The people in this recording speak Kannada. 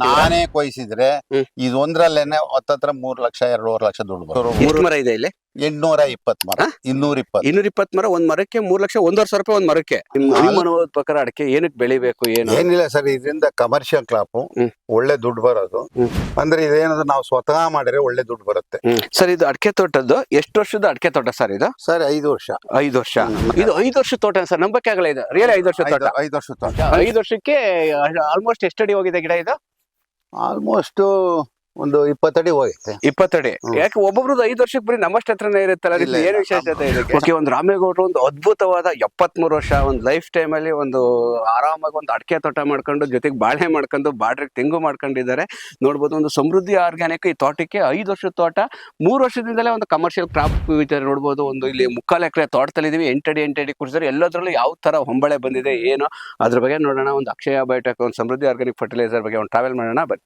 ನಾನೇ ಕೊಯ್ಸಿದ್ರೆ ಹ್ಮ್. ಇದು ಒಂದ್ರಲ್ಲೇನೆ ಹತ್ತತ್ರ 3 ಲಕ್ಷ 2.5 ಲಕ್ಷ ದುಡ್ಡು ಬರುತ್ತೆ. ಎಷ್ಟು ಮರ ಇದೆ ಇಲ್ಲಿ? 820 ಮರ, 220. 220 ಮರ, ಒಂದ್ ಮರಕ್ಕೆ 3 ಲಕ್ಷ, 1,50,000 ರೂಪಾಯಿ ಒಂದ್ ಮರಕ್ಕೆ. ನಿಮ್ಮ ಅನುಭವದ ಪ್ರಕಾರ ಅಡಿಕೆ ಏನಕ್ಕೆ ಬೆಳಿಬೇಕು ಏನು? ಏನಿಲ್ಲ ಸರ್, ಇದರಿಂದ ಕಮರ್ಷಿಯಲ್ ಕ್ರಾಪ್ ಹ್ಮ್. ಒಳ್ಳೆ ದುಡ್ಡು ಬರೋದು. ಹ್ಮ್. ಅಂದ್ರೆ ಇದೇನಾದ್ರು ನಾವು ಸ್ವತಃ ಮಾಡಿದ್ರೆ ಒಳ್ಳೆ ದುಡ್ಡು ಬರುತ್ತೆ. ಸರ್, ಇದು ಅಡಿಕೆ ತೋಟದ್ದು ಎಷ್ಟು ವರ್ಷದ ಅಡಿಕೆ ತೋಟ ಸರ್ ಇದು? ಸರ್ 5 ವರ್ಷ. 5 ವರ್ಷ. ಇದು 5 ವರ್ಷ ತೋಟ ಸರ್, ನಂಬಕ್ಕೆ ಆಗಲ್ಲ. ಇದು ರಿಯಲ್ 5 ವರ್ಷ ತೋಟ. 5 ವರ್ಷ ತೋಟ. 5 ವರ್ಷಕ್ಕೆ ಆಲ್ಮೋಸ್ಟ್ ಎಷ್ಟು ಅಡಿ ಹೋಗಿದೆ ಗಿಡ ಇದು? ಆಲ್ಮೋಸ್ಟ್ ಒಂದು 20 ಅಡಿ ಹೋಗುತ್ತೆ. 20 ಅಡಿ. ಹ್ಮ್. ಯಾಕೆ ಒಬ್ಬೊಬ್ರದ್ದು 5 ವರ್ಷಕ್ಕೆ ಬರೀ ನಮ್ಮಷ್ಟು ಹತ್ರನೇ ಇರುತ್ತಲ್ಲ, ಇಲ್ಲ, ಏನು ಇಲ್ಲ. ವಿಶೇಷತೆ ಇದಕ್ಕೆ? ಓಕೆ, ಒಂದು ರಾಮೇಗೌಡರು ಒಂದು ಅದ್ಭುತವಾದ 73 ವರ್ಷ ಒಂದು ಲೈಫ್ ಟೈಮ್ ಅಲ್ಲಿ ಒಂದು ಆರಾಮಾಗಿ ಒಂದು ಅಡಿಕೆ ತೋಟ ಮಾಡ್ಕೊಂಡು, ಜೊತೆಗೆ ಬಾಳೆ ಮಾಡ್ಕೊಂಡು, ಬಾಡ್ರಿಗೆ ತೆಂಗು ಮಾಡ್ಕೊಂಡಿದ್ದಾರೆ. ನೋಡ್ಬೋದು, ಒಂದು ಸಮೃದ್ಧಿ ಆರ್ಗ್ಯಾನಿಕ್ ಈ ತೋಟಕ್ಕೆ 5 ವರ್ಷದ ತೋಟ. 3 ವರ್ಷದಿಂದಲೇ ಒಂದು ಕಮರ್ಷಿಯಲ್ ಕ್ರಾಪ್ ನೋಡ್ಬೋದು. ಒಂದು ಇಲ್ಲಿ 3/4 ಎಕರೆ ತೋಟದಲ್ಲಿ ಇದೀವಿ. 8 ಅಡಿ ಕುಡಿಸಿದ್ರೆ ಎಲ್ಲದರಲ್ಲೂ ಯಾವ ತರ ಹೊಂಬಳೆ ಬಂದಿದೆ ಏನು ಅದ್ರ ಬಗ್ಗೆ ನೋಡೋಣ. ಒಂದು ಅಕ್ಷಯ ಬಯೋಟೆಕ್, ಒಂದು ಸಮೃದ್ಧಿ ಆರ್ಗ್ಯಾನಿಕ್ ಫರ್ಟಿಲೈಸರ್ ಬಗ್ಗೆ ಒಂದು ಟ್ರಾವೆಲ್ ಮಾಡೋಣ ಬನ್ನಿ.